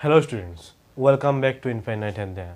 Hello students, welcome back to Infinite and There.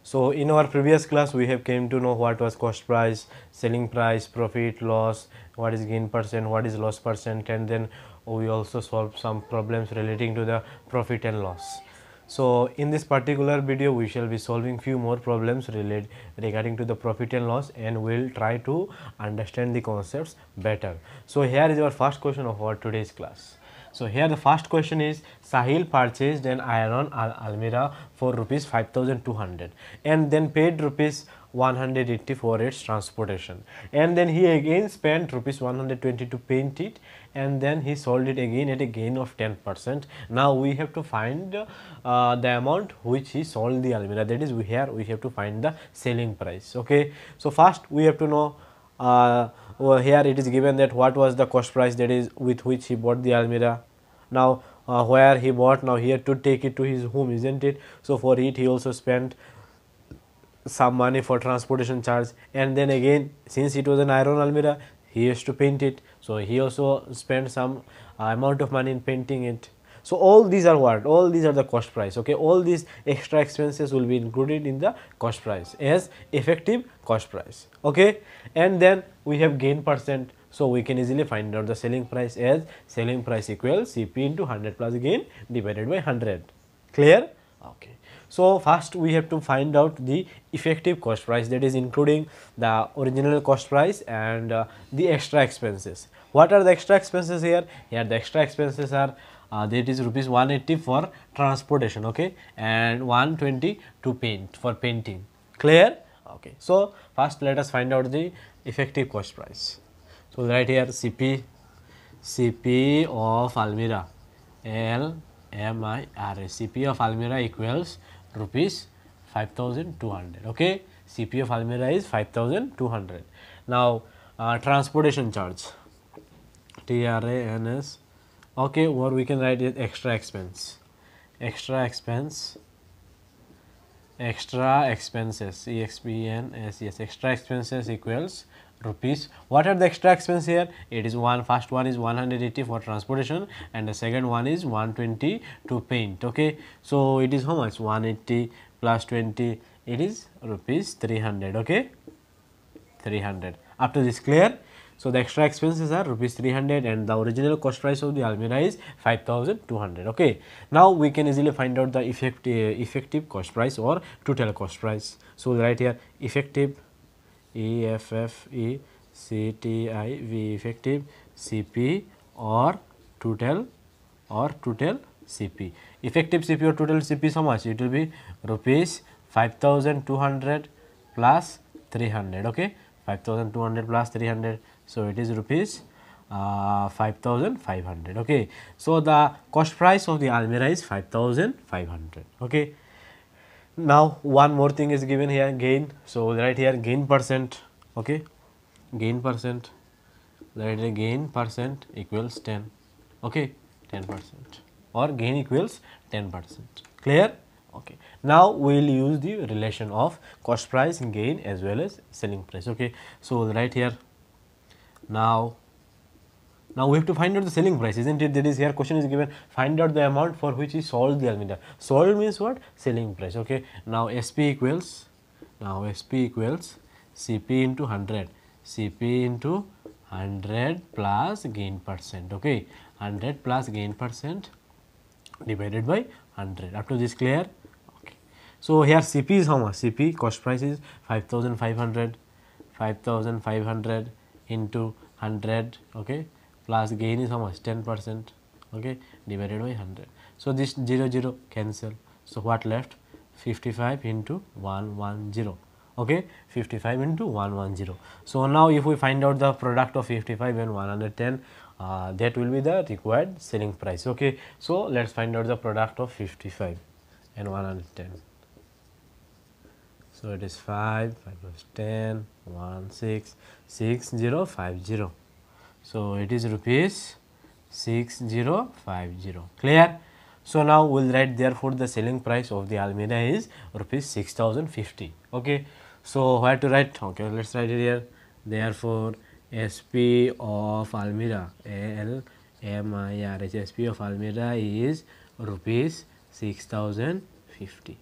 So in our previous class we have came to know what was cost price, selling price, profit, loss, what is gain percent, what is loss percent, and then we also solved some problems relating to the profit and loss. So in this particular video we shall be solving few more problems regarding to the profit and loss, and we will try to understand the concepts better. So here is our first question of our today's class. So here the first question is, Sahil purchased an iron almirah for rupees 5200 and then paid rupees 180 for its transportation, and then he again spent rupees 120 to paint it, and then he sold it again at a gain of 10%. Now we have to find the amount which he sold the almirah, that is here we have to find the selling price. Okay, so first we have to know here it is given that what was the cost price, that is with which he bought the almirah. Now where he bought, now he had to take it to his home, isn't it? So for it he also spent some money for transportation charge, and then again since it was an iron almirah he has to paint it, so he also spent some amount of money in painting it. So all these are what? All these are the cost price. Okay, all these extra expenses will be included in the cost price as effective cost price. Okay, and then we have gain percent, so we can easily find out the selling price as selling price equals CP into 100 plus gain divided by 100. Clear? Okay. So first we have to find out the effective cost price, that is including the original cost price and the extra expenses. What are the extra expenses here? Here the extra expenses are that is rupees 180 for transportation, okay, and 120 to paint for painting. Clear? Okay. So first let us find out the effective cost price. So right here CP of almirah, LMIRA, CP of almirah equals rupees 5200. Okay, CP of almirah is 5200. Now transportation charge, TRANS, okay, or we can write it extra expenses, EXPENSES, extra expenses equals rupees. What are the extra expenses here? It is first one is 180 for transportation and the second one is 120 to paint. Okay, so it is how much? 180 plus 20, it is rupees 300. Okay, 300. Up to this clear? So the extra expenses are rupees 300 and the original cost price of the almirah is 5200. Okay, now we can easily find out the effective cost price or total cost price. So right here effective, EFFECTIV, effective CP or total CP. Effective CP or total CP is how much? It will be rupees 5200 plus 300. Okay, 5200 plus 300, so it is rupees 5500. Okay, so the cost price of the almirah is 5500. Okay, now one more thing is given here, gain. So right here gain percent. Okay, gain percent, right here gain percent equals 10. Okay, 10% or gain equals 10%. Clear? Okay, now we will use the relation of cost price, gain as well as selling price. Okay, so right here now we have to find out the selling price, isn't it? That is here question is given, find out the amount for which he sold the almirah. Sold means what? Selling price. Okay, now SP equals CP into 100, CP into 100 plus gain percent. Okay, 100 plus gain percent divided by 100. Up to this clear? Okay. So here CP is how much? CP cost price is 5500 into 100. Okay, plus gain is how much? 10%. Okay, divided by 100. So this 0 cancel. So what left? 55 into 110. Okay, 55 into 110. So now if we find out the product of 55 and 110, that will be the required selling price. Okay, so let us find out the product of 55 and 110. So it is 5 plus 10, 1, 6, 6050. So it is rupees 6050. Clear? So now we will write, therefore the selling price of the almirah is rupees 6050. Okay, so where to write? Okay, let us write it here. Therefore SP of almirah, LMIRA, SP of almirah is rupees 6050.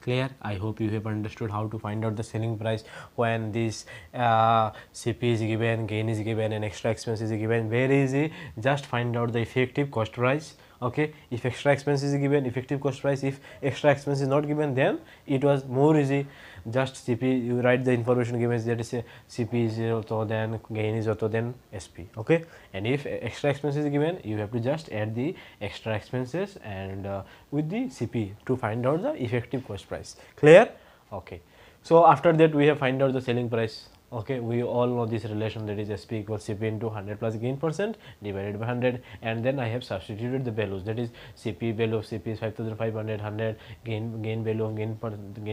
Clear? I hope you have understood how to find out the selling price when this CP is given, gain is given, and extra expense is given. Very easy. Just find out the effective cost price. Okay, if extra expense is given, effective cost price. If extra expense is not given, then it was more easy. Just CP, you write the information given, that is CP is auto, then gain is auto, then SP. Okay, and if extra expense is given, you have to just add the extra expenses and with the CP to find out the effective cost price. Clear? Okay, so after that we have find out the selling price. Okay, we all know this relation, that is SP equals CP into 100 plus gain percent divided by 100, and then I have substituted the values, that is CP value of CP is 5500, 100, gain value of gain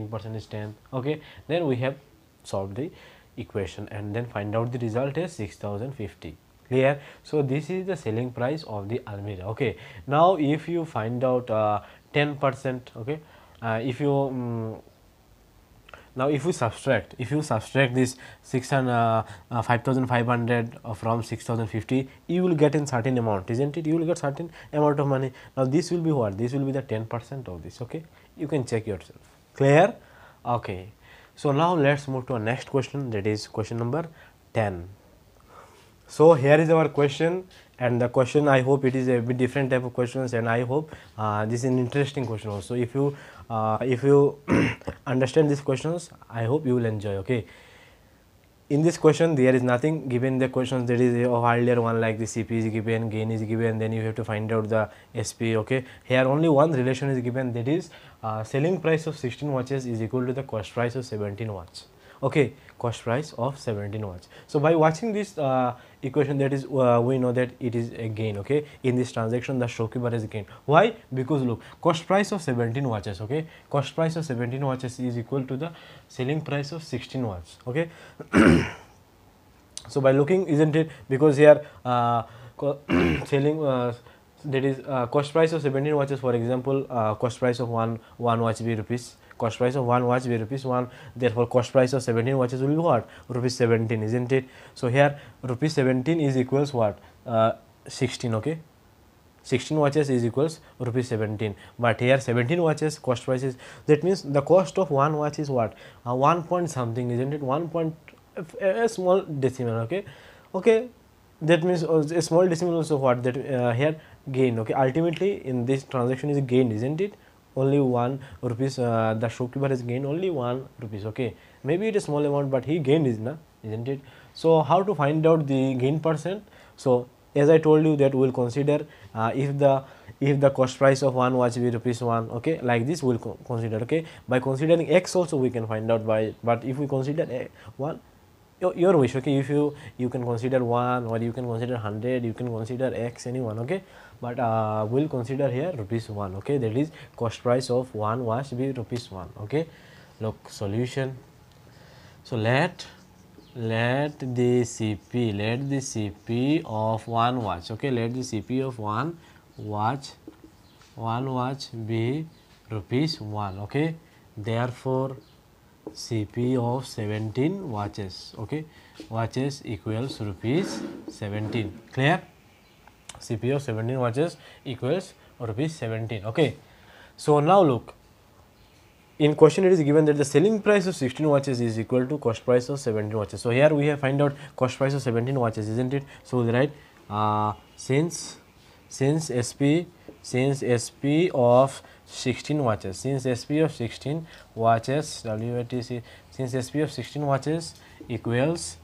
percent is 10. Okay, then we have solved the equation and then find out the result is 6050. Clear? So this is the selling price of the Almirah. Okay, now if you find out 10%, okay, if you now if you subtract this 5500 from 6050, you will get in certain amount, isn't it? You will get certain amount of money. Now this will be what? This will be the 10% of this. Okay, you can check yourself. Clear? Okay, so now let's move to our next question, that is question number 10. So here is our question, and the question, I hope it is a bit different type of questions, and I hope this is an interesting question also. If you understand these questions, I hope you will enjoy. Okay, in this question there is nothing given the questions, there is a earlier one like the CP is given, gain is given, then you have to find out the SP. Okay, here only one relation is given, that is selling price of 16 watches is equal to the cost price of 17 watts. Okay, cost price of 17 watts. So by watching this equation, that is we know that it is a gain. Okay, in this transaction the shopkeeper has gain. Why? Because look, cost price of 17 watches. Okay, cost price of 17 watches is equal to the selling price of 16 watts. Okay, so by looking, isn't it, because here selling that is cost price of 17 watches, for example, cost price of one watch be rupees, cost price of one watch be rupees 1, therefore cost price of 17 watches will be what? Rupees 17, isn't it? So here rupees 17 is equals what? 16. Okay, 16 watches is equals rupees 17, but here 17 watches cost price is, that means the cost of one watch is what? 1 point something, isn't it? 1 point, a small decimal. Okay, okay, that means a small decimal also what? That here gain. Okay, ultimately in this transaction is a gain, isn't it? Only 1 rupees, the shopkeeper has gained only 1 rupees. Okay, maybe it is small amount, but he gained is, isn't it? So how to find out the gain percent? So as I told you that we will consider if the cost price of one watch be rupees 1. Okay, like this we will consider. Okay, by considering X also we can find out by, but if we consider 1, your wish. Okay, if you can consider 1, or you can consider 100, you can consider X, anyone. Okay, but we'll consider here rupees 1. Okay, that is cost price of one watch be rupees 1. Okay, look, solution. So let the CP of one watch. Okay, let the CP of one watch be rupees 1. Okay, therefore CP of 17 watches. Okay, watches equals rupees 17. Clear? CP of 17 watches equals rupees 17. Okay, so now look, in question it is given that the selling price of 16 watches is equal to cost price of 17 watches. So here we have find out cost price of 17 watches, isn't it? So we write since SP of 16 watches, since SP of 16 watches, WATC, since SP of 16 watches equals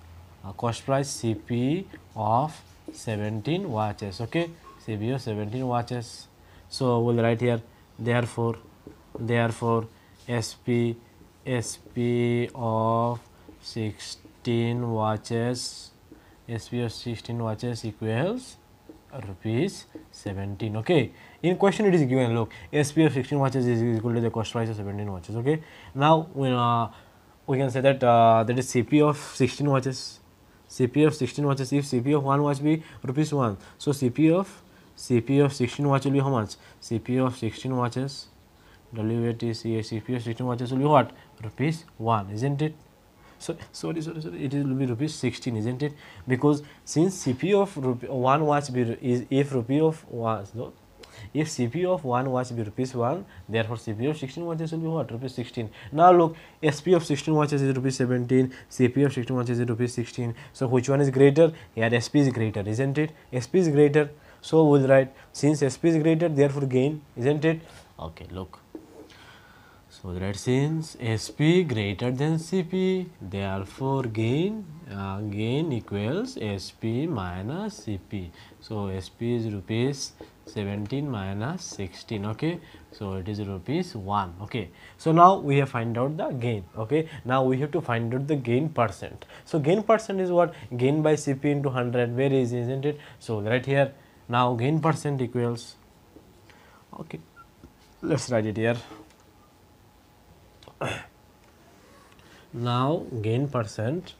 cost price CP of 17 watches. Okay, CP of 17 watches. So we'll write here, therefore SP of 16 watches, SP of 16 watches equals rupees 17. Okay, in question it is given, look, SP of 16 watches is equal to the cost price of 17 watches. Okay, now we can say that that is CP of 16 watches. CP of 16 watches, if CP of one watch be rupees 1, so CP of 16 watch will be how much? CP of 16 watches, WATC, CP of 16 watches will be what? Rupees 1, isn't it? So sorry, it will be rupees 16, isn't it? Because since CP of one watch be is, if rupee of watch, no, if CP of 1 watch be rupees 1, therefore CP of 16 watches will be what? Rupees 16. Now look, SP of 16 watches is rupees 17, CP of 16 watches is rupees 16. So which one is greater? Here SP is greater, isn't it? SP is greater. So we'll write, since SP is greater, therefore gain, isn't it? Okay, look. So that since SP greater than CP, therefore gain equals SP minus CP. So SP is rupees 17 minus 16. Okay, so it is rupees 1. Okay, so now we have find out the gain. Okay, now we have to find out the gain percent. So gain percent is what? Gain by CP into 100. Very easy, isn't it? So right here, now gain percent equals, okay, let's write it here. Now gain percent,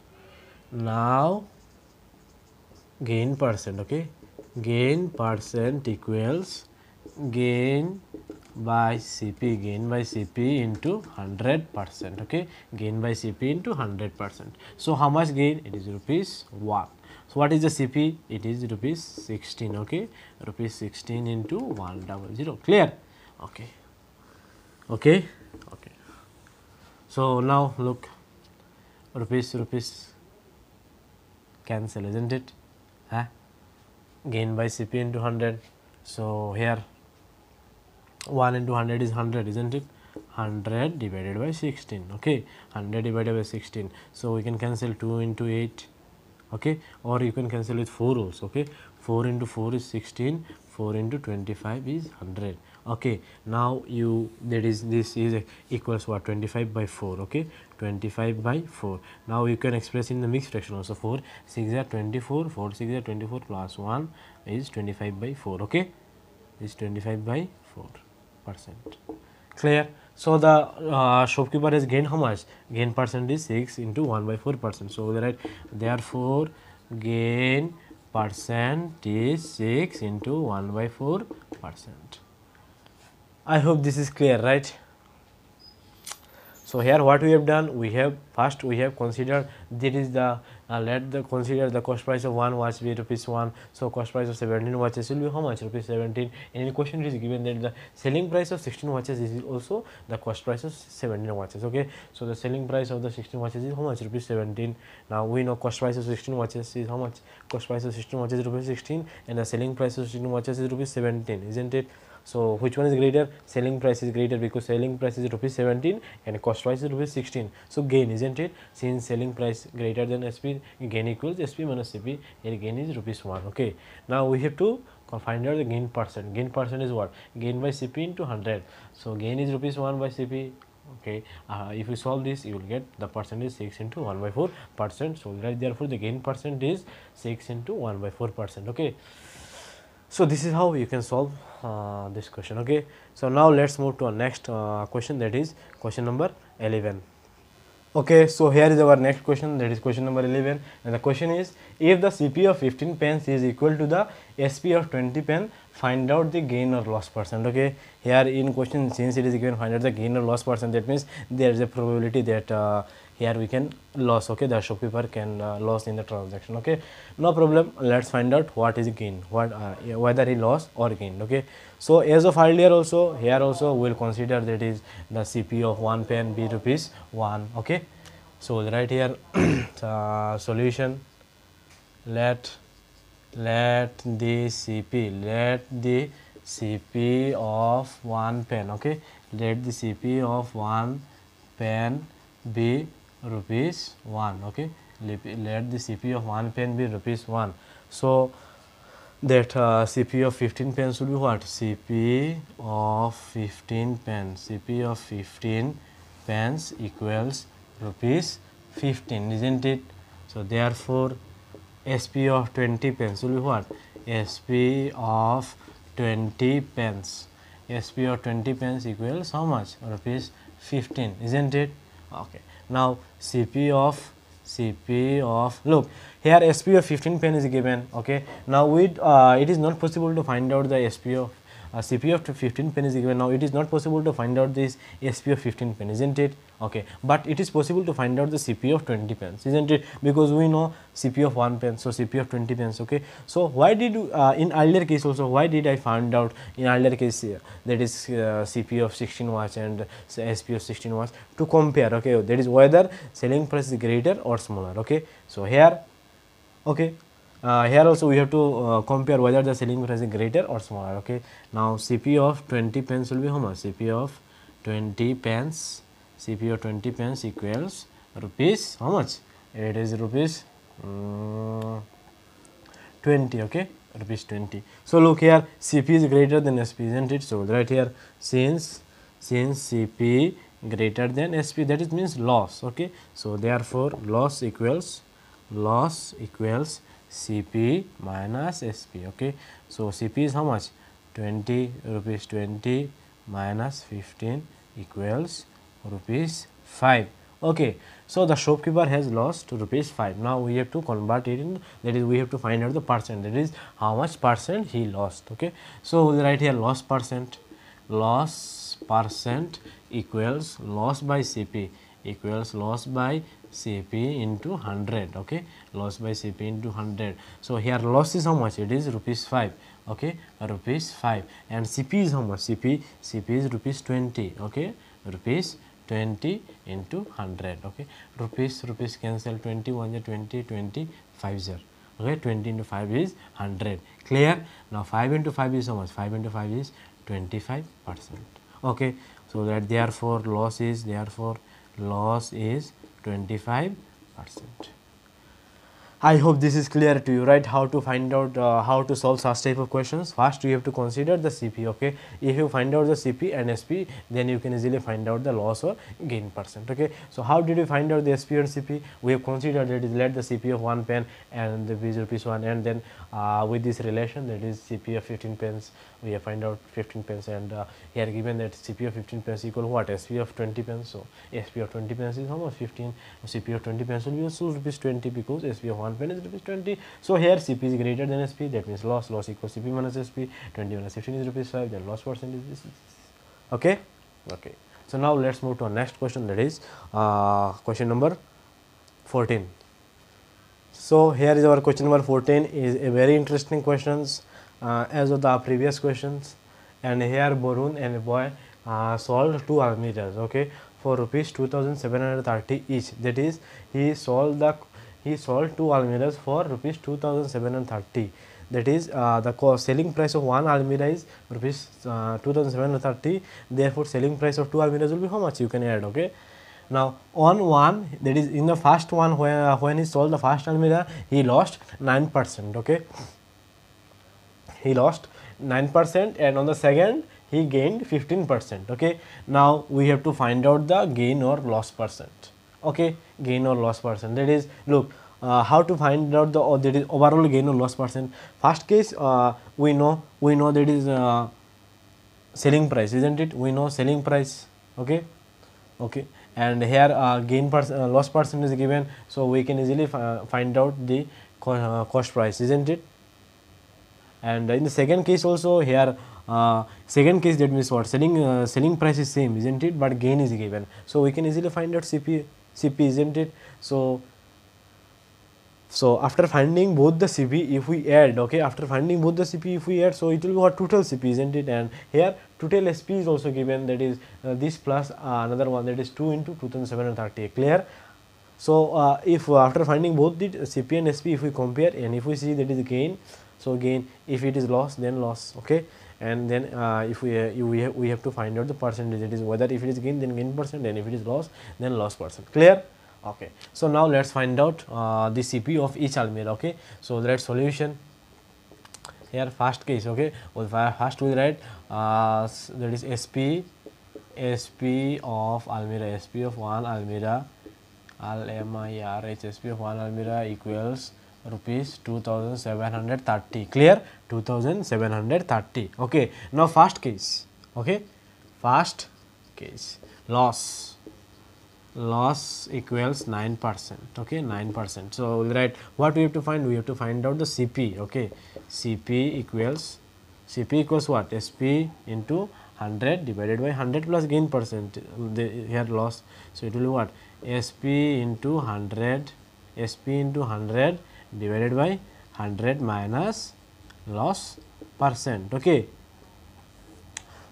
okay, gain percent equals gain by CP into 100%. Okay, gain by CP into 100%. So how much gain? It is rupees 1. So what is the CP? It is rupees 16. Okay, rupees 16 into 100. Clear? Okay, okay, okay. So now look, rupees cancel, isn't it? Gain by CP into 100. So here 1 into 100 is 100, isn't it? 100 divided by 16. Okay, 100 divided by 16. So we can cancel 2 into 8. Okay, or you can cancel with 4 also. Okay, 4 into 4 is 16, 4 into 25 is 100. Okay, now this is equals what? 25 by 4. Okay, 25 by 4. Now you can express in the mixed fraction also. 4 6 are 24, 4 6 are 24 plus 1 is 25 by 4. Okay, is 25 by 4%. Clear? So the shopkeeper has gained how much? Gain percent is 6 into 1 by 4%. So we write, therefore gain percent is 6 into 1 by 4%. I hope this is clear, right? So here what we have done, we have considered, that is the consider the cost price of 1 watch be rupees 1. So cost price of 17 watches will be how much? Rupees 17. In the question it is given that the selling price of 16 watches is also the cost price of 17 watches. Okay, so the selling price of the 16 watches is how much? Rupees 17. Now we know cost price of 16 watches is how much? Cost price of 16 watches is rupees 16 and the selling price of 16 watches is rupees 17, isn't it? So which one is greater? Selling price is greater because selling price is rupees 17 and cost price is rupees 16. So gain, isn't it? Since selling price greater than SP, gain equals SP minus CP, and gain is rupees 1. Okay, now we have to find out the gain percent. Gain percent is what? Gain by CP into 100. So gain is rupees 1 by CP. Okay, if you solve this, you will get the percent is 6 into 1 by 4%. So right, therefore the gain percent is 6 into 1 by 4%. Okay, so this is how you can solve this question. Okay, so now let's move to our next question, that is question number 11. Okay, so here is our next question, that is question number 11, and the question is, if the CP of 15 pence is equal to the SP of 20 pence, find out the gain or loss percent. Okay, here in question, since it is given find out the gain or loss percent, that means there is a probability that here we can loss. Okay, the shopkeeper can loss in the transaction. Okay, no problem, let's find out what is gain, whether he lost or gained. Okay, so as of earlier also, here also we will consider that is the CP of 1 pen be rupees 1. Okay, so right here solution, let the CP of 1 pen, okay, let the CP of 1 pen be rupees 1. Okay, let the CP of 1 pen be rupees 1. So that CP of 15 pence will be what? CP of 15 pence, CP of 15 pence equals rupees 15, isn't it? So therefore SP of 20 pence will be what? SP of 20 pence, SP of 20 pence equals how much? Rupees 15, isn't it? Okay, now CP of look here, SP of 15 pen is given. Okay, now with it is not possible to find out the SP of CP of 15 pen is given. Now it is not possible to find out this SP of 15 pen, isn't it? Okay, but it is possible to find out the CP of 20 pence, isn't it? Because we know CP of 1 pence, so CP of 20 pence. Okay, so why did you, in earlier case also, why did I find out in earlier case that is CP of 16 watts and SP of 16 watts to compare? Okay, that is whether selling price is greater or smaller. Okay, so here, okay, here also we have to compare whether the selling price is greater or smaller. Okay, now CP of 20 pence will be how much? CP of 20 pence, CP of 20 pence equals rupees how much? It is rupees 20. Okay, rupees 20. So look here, CP is greater than SP, isn't it? So right here, since CP greater than SP, that is means loss. Okay, so therefore loss equals CP minus SP. Okay, so CP is how much? 20, rupees 20 minus 15 equals rupees 5. Okay, so the shopkeeper has lost rupees 5. Now we have to convert it in, that is we have to find out the percent, that is how much percent he lost. Okay, so we write here loss percent equals loss by CP equals loss by CP into 100. Okay, loss by CP into 100. So here loss is how much? It is rupees 5. Okay, rupees 5, and CP is how much? CP is rupees 20. Okay, rupees 20 into 100. Okay, rupees cancel, 20 1 20, 20 5 0. Okay, 20 into 5 is 100. Clear? Now 5 into 5 is how much? 5 into 5 is 25%. Okay, so that therefore loss is 25%. I hope this is clear to you, right? How to find out how to solve such type of questions. First you have to consider the CP. Okay, if you find out the CP and SP, then you can easily find out the loss or gain percent. Okay, so how did we find out the SP and CP? We have considered that is let the CP of 1 pen and the rupees 1, and then with this relation, that is CP of 15 pence, we have find out 15 pence, and here given that CP of 15 pence equal what? SP of 20 pence. So SP of 20 pence is how much? 15. CP of 20 pence will be also rupees 20 because SP of 1 pen is rupees 20. So here CP is greater than SP, that means loss equals CP minus SP. 20 minus 15 is rupees 5, then loss percent is this. Okay. Okay, so now let's move to our next question, that is question number 14. So here is our question number 14, is a very interesting questions as of the previous questions, and here Borun and a boy solved 2 almirahs, okay, for rupees 2730 each. That is he solved 2 almirahs for rupees 2730. That is the selling price of 1 almirah is rupees 2730. Therefore selling price of 2 almirahs will be how much? You can add. Okay, now on one, that is in the first one, when he sold the first almirah, he lost 9%. Okay, he lost 9%, and on the second he gained 15%. Okay, now we have to find out the gain or loss percent. Okay, gain or loss percent, that is, look, how to find out the that is overall gain or loss percent. First case, we know that is selling price, isn't it? We know selling price. Okay, okay, and here loss percent is given, so we can easily find out the cost price, isn't it? And in the second case also, here second case, that means what? Selling price is same, isn't it? But gain is given, so we can easily find out CP, isn't it? So after finding both the CP, if we add, okay, after finding both the CP, if we add, so it will be what? Total CP, isn't it? And here total SP is also given, that is this plus another one, that is 2 into 2730. Clear? So if after finding both the CP and SP, if we compare and if we see that is gain, so gain, if it is loss, then loss. Okay, and then if we have to find out the percentage, that is whether if it is gain, then gain percent, and if it is loss, then loss percent. Clear? Okay, so now let's find out the CP of each almirah. Okay, so let's solution. Here first case, okay, well, first we write that is SP of almirah, SP of 1 almirah, SP of 1 almirah equals rupees 2730. Clear? 2730. Okay, now first case. Okay, first case, loss equals 9%. Okay, 9%. So we write what we have to find? We have to find out the CP. Okay, CP equals Cp equals what? Sp into 100 divided by 100 plus gain percent, here loss. So it will be what? Sp into 100, Sp into 100 divided by 100 minus loss percent. Okay.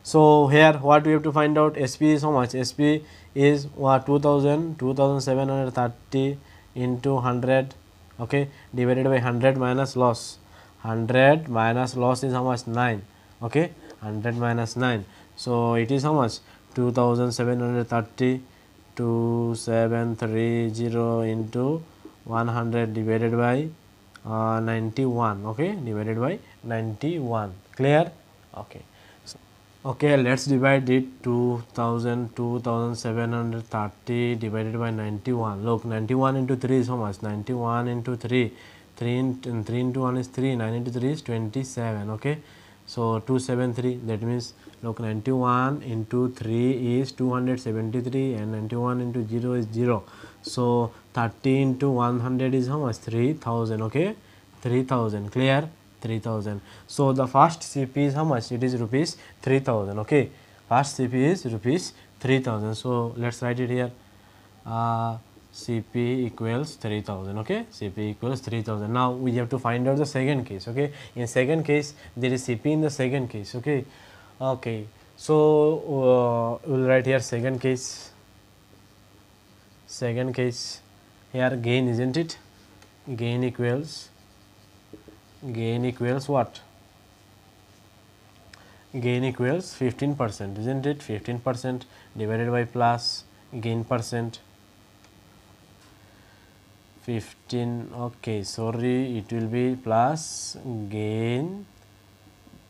So here what we have to find out, Sp is how much? Sp is what? 2730 into 100, okay, divided by 100 minus loss. 100 minus loss is how much? 9, okay, 100 minus 9. So it is how much? 2730, 2730 into 100 divided by 91, okay, divided by 91. Clear? Okay. Okay, let's divide it. 2730 divided by 91. Look, 91 into 3 is how much? 91 into 3. 3 into 1 is 3. 9 into 3 is 27. Okay, so 273. That means, look, 91 into 3 is 273, and 91 into 0 is 0. So 30 into 100 is how much? 3000. Okay, 3000. Clear? 3000. So the first Cp is how much? It is rupees 3000. Okay, first Cp is rupees 3000. So let's write it here. Cp equals 3000. Okay, Cp equals 3000. Now we have to find out the second case. Okay, in second case there is Cp in the second case. Okay, okay. So we will write here second case. Second case, here gain, isn't it? Gain equals what? Gain equals 15%, isn't it? 15% divided by plus gain percent. 15, okay, sorry, it will be plus gain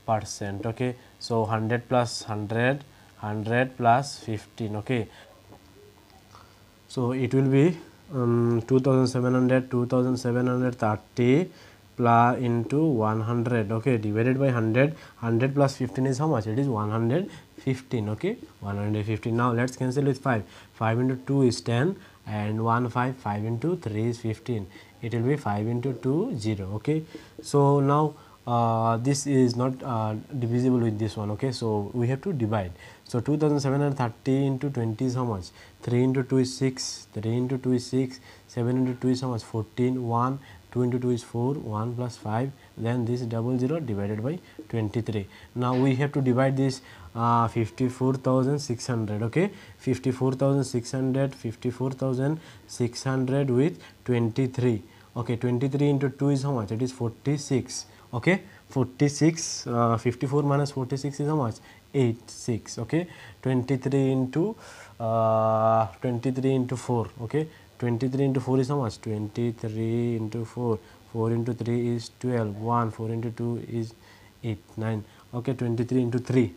percent. Okay, so 100 plus 100, 100 plus 15. Okay, so it will be 2700, 2730 plus into 100, okay, divided by 100. 100 plus 15 is how much? It is 115. Okay, 115. Now let's cancel with 5. 5 into 2 is 10, and 1 5. 5 into 3 is 15. It will be 5 into 2 0. Okay, so now this is not divisible with this one. Okay, so we have to divide. So 2730 into 20 is how much? 3 into 2 is 6, 3 into 2 is 6, 7 into 2 is how much? 14, 1, 2 into 2 is 4, 1 plus 5, then this 00 divided by 23. Now we have to divide this 54,600, okay, 54,600, 54,600 with 23, okay, 23 into 2 is how much? It is 46, okay, 46, 54 minus 46 is how much? 86, okay, 23 into 4, okay, 23 into 4 is how much? 23 into 4, 4 into 3 is 12, 1, 4 into 2 is 8, 9, okay, 23 into 3,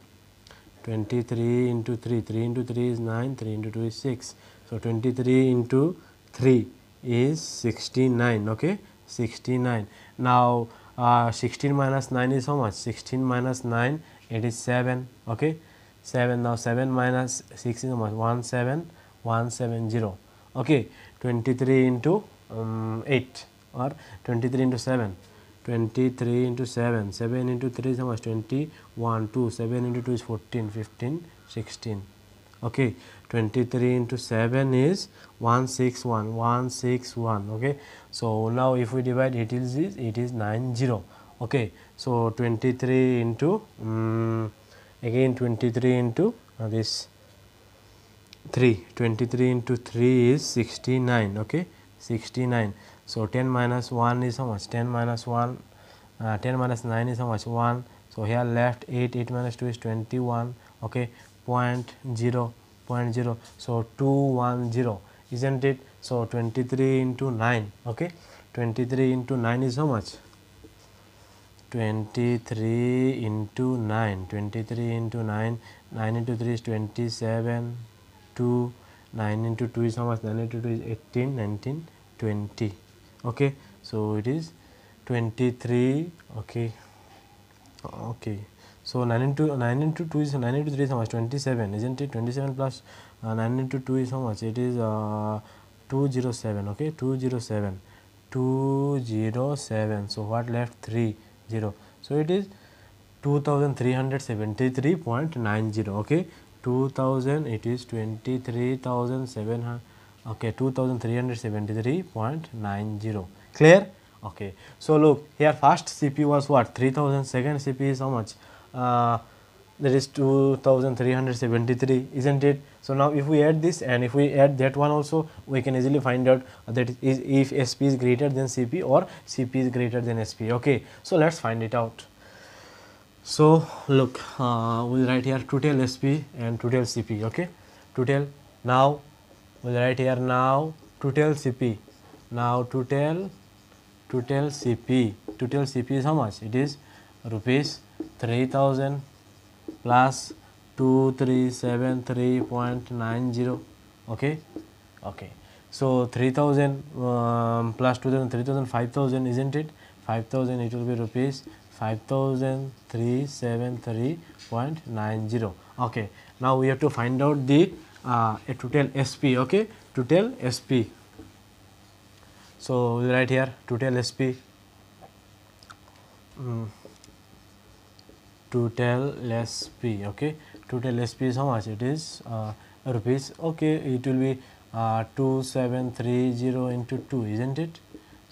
23 into 3, 3 into 3 is 9, 3 into 2 is 6, so 23 into 3 is 69, okay, 69. Now 16 minus 9 is how much? 16 minus 9, it is 7, okay, 7. Now 7 minus 6 is how much? 17170, okay, 23 into 8 or 23 into 7, 23 into 7, 7 into 3 is how much? 21, 2, 7 into 2 is 14, 15, 16, okay, 23 into 7 is 161, 161, okay. So now if we divide, it is 90, okay. So 23 into again 23 into this 3, 23 into 3 is 69, okay, 69. So 10 minus 1 is how much? 10 minus 1, 10 minus 9 is how much? 1. So here left 8, 8 minus 2 is 21, okay, 0.0, 0.0, so 210, isn't it? So 23 into 9, okay, 23 into 9 is how much? 23 into 9, 23 into 9, 9 into 3 is 27, 2, 9 into 2 is how much? 9 into 2 is 18, 19, 20, okay. So it is 23, okay, okay. So 9 into 2 is 9 into 3 is how much? 27, isn't it? 27 plus 9 into 2 is how much? It is 207, okay, 207, 207. So what left? 3, 0. So it is 2373.90. okay, 2000 it is 23,700, okay, 2373.90. clear. Okay, so look here, first CP was what, 3000, second CP is how much, that is 2373, isn't it? So now if we add this and if we add that one also, we can easily find out that is if SP is greater than CP or CP is greater than SP. okay, so let's find it out. So look, we'll write here total SP and total CP. okay, total, now we'll write here now total CP, now total CP, total CP is how much, it is rupees 3000 plus 2373.90. okay, okay, so 3000 plus 2000, 3000, 5000, isn't it, 5000, it will be rupees 5373.90. okay, now we have to find out the total SP. okay, total SP, so we will write here total SP, total SP. okay, total SP is how much, it is rupees, okay, it will be 2730 into 2, isn't it?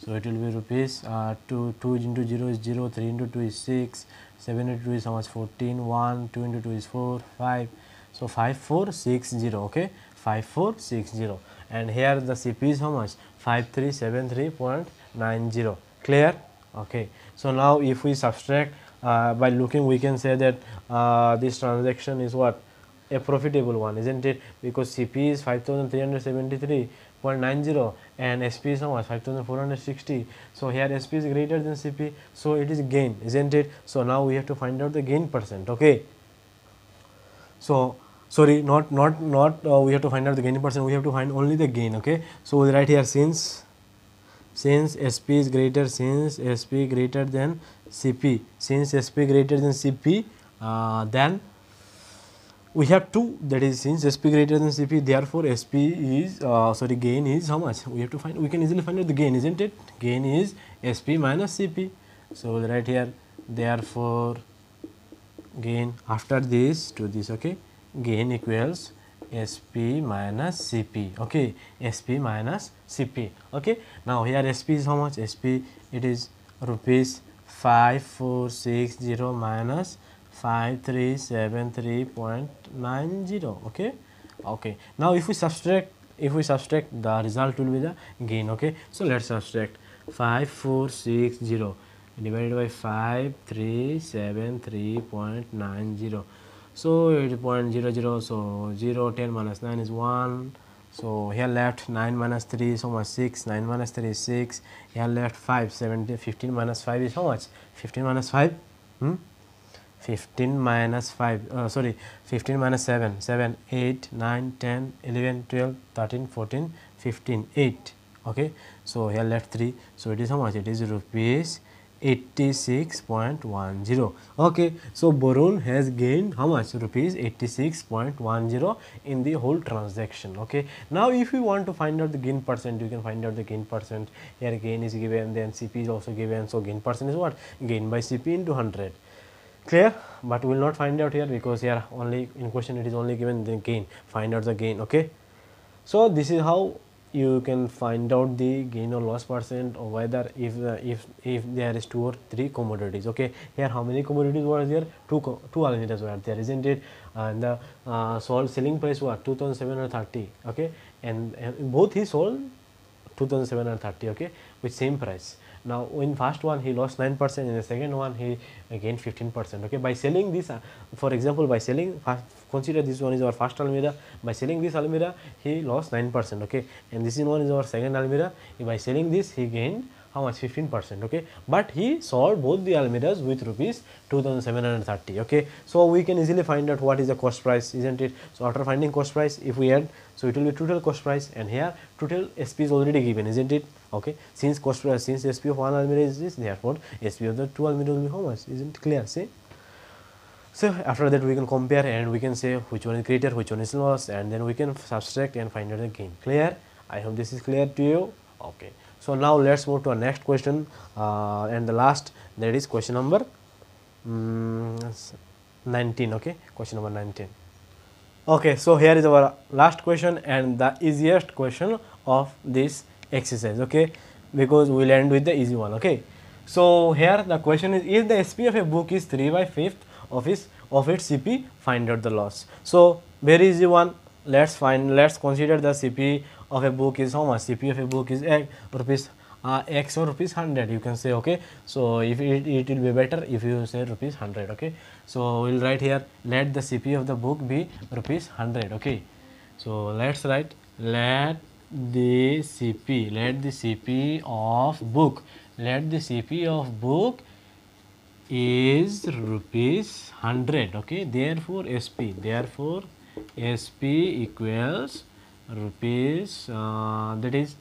So it will be rupees 2 into 0 is 0, 3 into 2 is 6, 7 into 2 is how much, 14, 1, 2 into 2 is 4, 5, so 5460. okay, 5460, and here the CP is how much, 5373.90. clear. okay, so now if we subtract by looking, we can say that this transaction is what, a profitable one, isn't it, because CP is 5373.90 and SP is how much, 5460. so here SP is greater than CP, so it is gain, isn't it? So now we have to find out the gain percent. okay, so sorry, not we have to find out the gain percent, we have to find only the gain. okay, so we write here since SP is greater, since SP greater than CP, since SP greater than CP, then we have to, that is since SP greater than CP, therefore SP is gain is how much, we have to find, we can easily find out the gain, isn't it? Gain is SP minus CP. So we'll write here therefore gain after this to this. okay, gain equals SP minus CP. okay, SP minus CP. okay, now here SP is how much, SP it is rupees 5460 minus 5373.90. okay, okay, now if we subtract, the result will be the gain. okay, so let's subtract 5460 divided by 5373.90. so it is 0.00, so 0, 10 minus 9 is 1, so here left 9 minus 3 is how much, 6, 9 minus 3 is 6, here left 5, 17, 15 minus 5 is how much, 15 minus 5, 15 minus 5, 15 minus 7, 7, 8, 9, 10, 11, 12, 13, 14, 15, 8. okay, so here left 3, so it is how much, it is rupees 86.10. okay, so Borun has gained how much, rupees 86.10 in the whole transaction. okay, now if you want to find out the gain percent, you can find out the gain percent. Here gain is given, then CP is also given, so gain percent is what, gain by CP into 100. clear, but we will not find out here because here only in question it is only given the gain, find out the gain. okay, so this is how you can find out the gain or loss percent, or whether if there is 2 or 3 commodities. okay, here how many commodities were there, two almiras were there, isn't it, and the sold selling price was 2730. okay, and both he sold 2730. okay, with same price. Now in first one he lost 9%, in the second one he gained 15%. okay, by selling this, for example, by selling, consider this one is our first almira, by selling this almira he lost 9%. okay, and this one is our second almira, by selling this he gained how much, 15%. okay, but he sold both the almiras with rupees 2730. okay, so we can easily find out what is the cost price, isn't it? So after finding cost price, if we add, so it will be total cost price, and here total SP is already given, isn't it? okay, since cost price, since SP of one almira is this, therefore SP of the 2 almira will be how much, isn't it clear? See, so after that we can compare and we can say which one is greater, which one is loss, and then we can subtract and find out the gain. Clear? I hope this is clear to you. okay, so now let's move to our next question, and the last, that is question number 19. Okay, question number 19. Okay, so here is our last question and the easiest question of this exercise. Okay, because we will end with the easy one. Okay, so here the question is, if the SP of a book is 3/5 of its CP, find out the loss. So very easy one. Let's consider the CP of a book is how much. CP of a book is rupees x or rupees 100, you can say. Okay, so if it will be better if you say rupees 100. Okay, so we'll write here, let the CP of the book be rupees 100. Okay, so let's write, let the CP of book is rupees 100. Okay, therefore SP equals rupees that is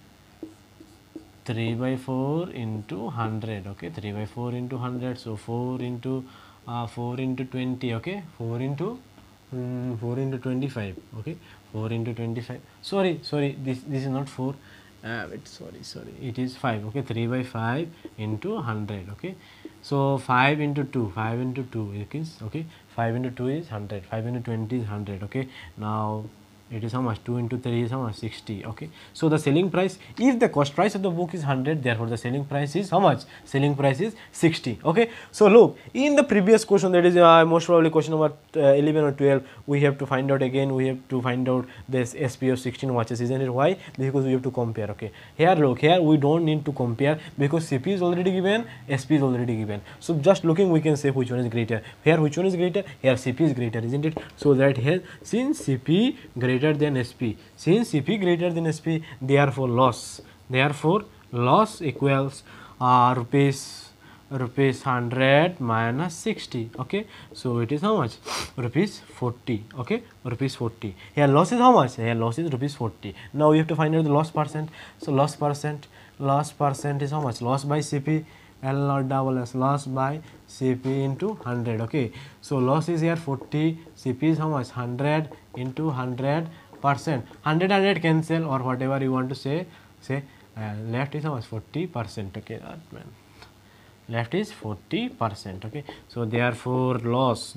3/4 into 100. Okay, 3/4 into 100, so 4 into 20. Okay, 4 into 25. Okay, 4 into 25. Sorry, this is not 4. Wait, sorry, it is 5. Okay, 3/5 into 100. Okay, so 5 into 2 is, okay, 5 into 2 is 100, 5 into 20 is 100. Okay, now it is how much, 2 into 3 is how much, 60. Okay, so the selling price, if the cost price of the book is 100, therefore the selling price is how much, selling price is 60. Okay, so look, in the previous question, that is most probably question number 11 or 12, we have to find out again, we have to find out this SP of 16 watches, isn't it? Why? Because we have to compare. Okay, here look, here we don't need to compare because CP is already given, SP is already given. So just looking we can say which one is greater. Here which one is greater? Here CP is greater, isn't it? So that here, since CP greater than SP, therefore loss equals rupees 100 minus 60. Okay, so it is how much, rupees 40. Okay, rupees 40. Here loss is how much? Here loss is rupees 40. Now we have to find out the loss percent. So loss percent is how much? Loss by CP, L not double S, loss by CP into 100. Okay, so loss is here 40, CP is how much, 100 into 100%. 100 cancel, or whatever you want to say left is how much, 40%. Okay, left is 40%. Okay, so therefore loss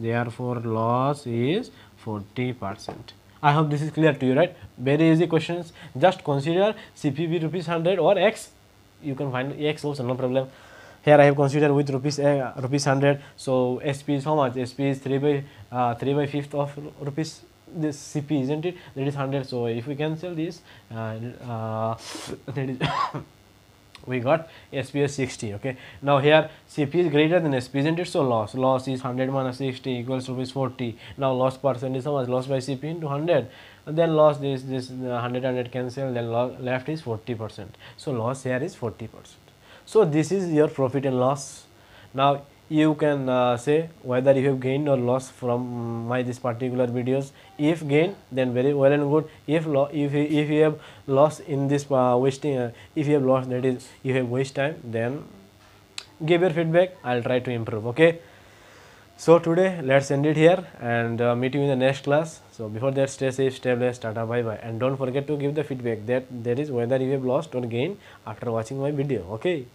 is 40%. I hope this is clear to you, right? Very easy questions. Just consider CP be rupees 100 or X. You can find X also, no problem. Here I have considered with rupees 100. So SP is how much? SP is 3/5 of rupees this CP, isn't it? That is 100. So if we cancel this, that is we got SP as 60. Okay, now here CP is greater than SP, isn't it? So loss is 100 minus 60 equals rupees 40. Now loss percent is how much? Loss by CP into 100, and then loss this 100 cancel, then left is 40%. So loss here is 40%. So this is your profit and loss. Now you can say whether you have gained or lost from this particular videos. If gain, then very well and good. If you have lost in this wasting, if you have lost, that is you have waste time, then give your feedback. I'll try to improve. Okay, so today let's end it here and meet you in the next class. So before that, stay safe, stay blessed, tata, bye bye, and don't forget to give the feedback that there is whether you have lost or gained after watching my video. Okay.